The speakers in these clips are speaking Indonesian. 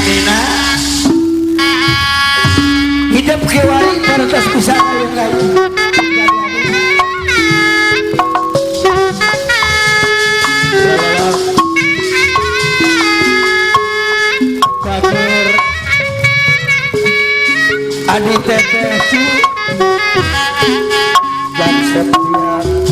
Dina hidup kewali terus bisa yang lain Adi Tetesu dan setia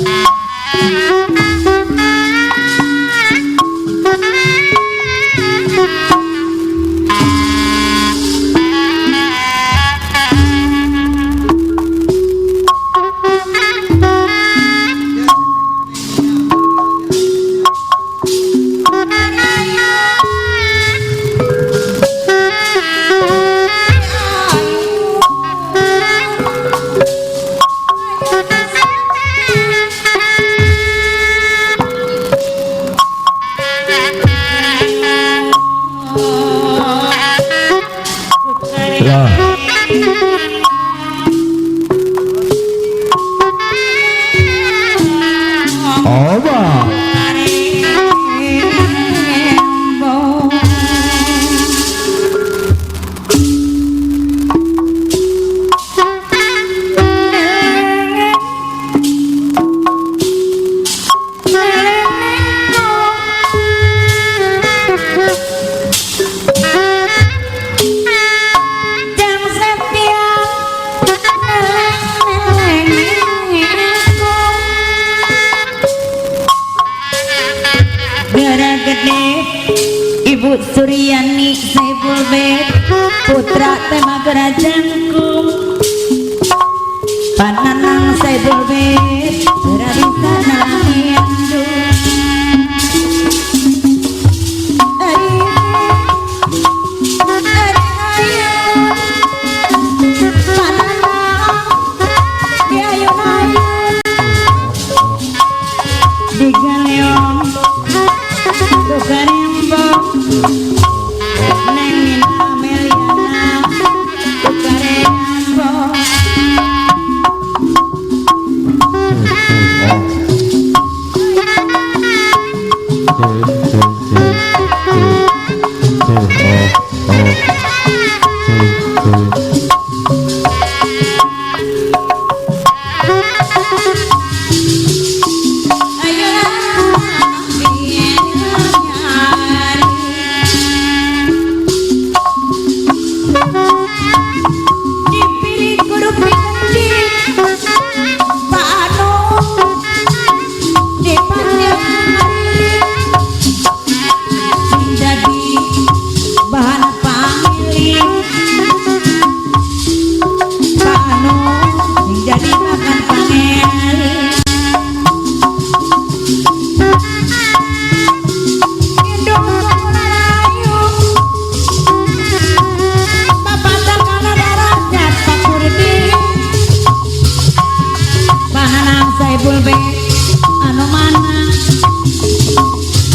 Ibu Suryani Saiful Bed putra tema kerajaanku Pananang Saiful Bed Radita Namiandu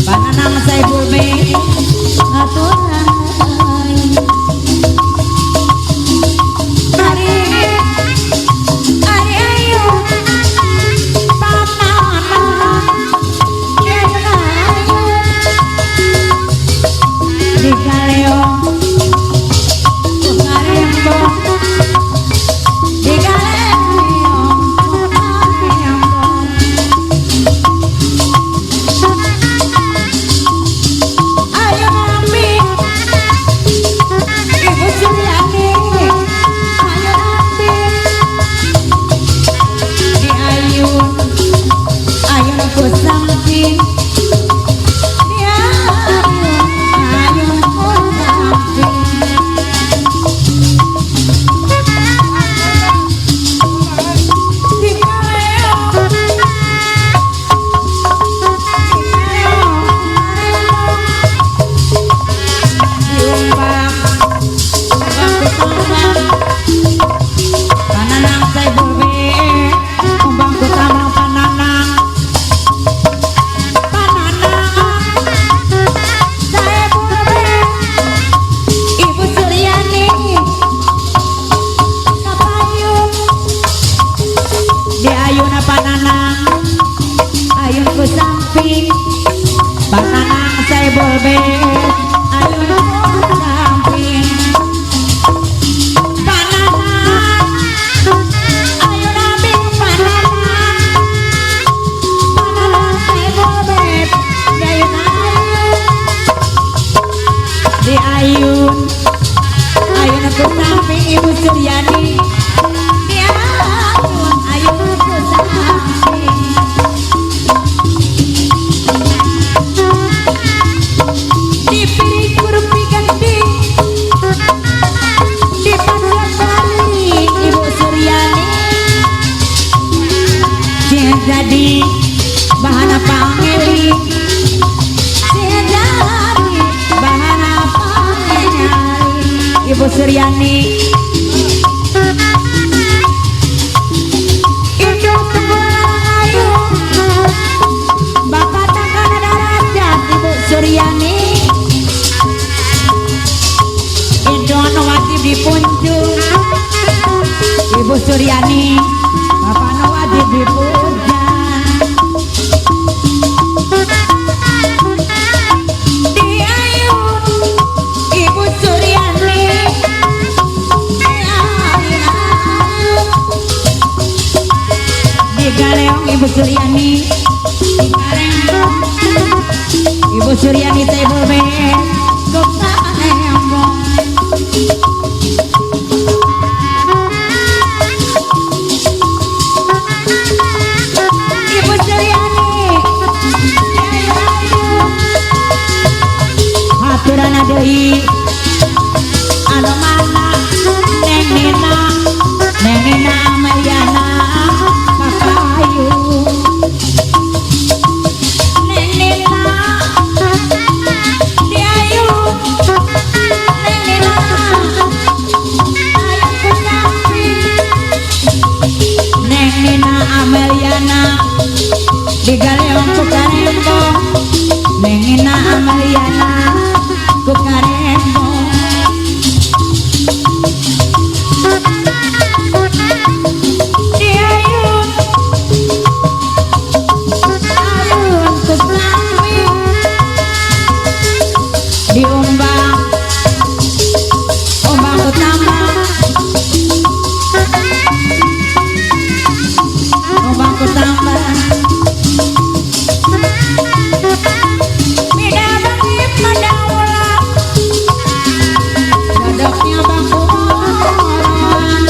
Pananang saya boleh, ayo ayun ayun aku sampai Ibu Suryani ya ayun aku sampai dipilih kurpi ganti di pasar bari Ibu Suryani dia jadi bahan pangeli dia jadi bahan pangeli Ibu Suryani hidup sebulan ayu bapak takkan ada rajat Ibu Suryani Indono wajib dipunjul Ibu Suryani bapak no wajib dipuja di ayun Ibu Suryani di galeong Ibu Suryani di galeong Ibu Suryani table bed kok galeong Ibu Suryani haturana deui anu mana Neng Nina Mariana Kakayu Neng Nina Diayu Neng Nina Ayu Kusapi Neng Nina Ameliana di galeong ku karembong Neng Nina Ameliana ku karembong di ayun ayun ku selawi di ombak utama ombak utama beda bangkit pada ulang dadaknya bangku orang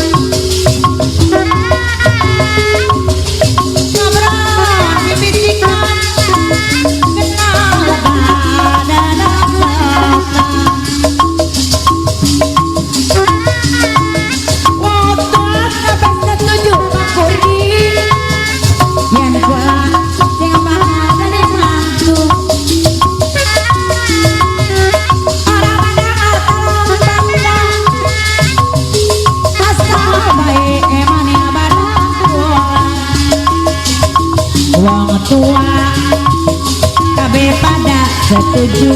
ngobrol bibisikan kenal dadak lepas wotot abang setuju pakuri yang gua sing bakal jadi mantu orang ada atau bangga asal baik emani abadakwa wong tua kabeh pada setuju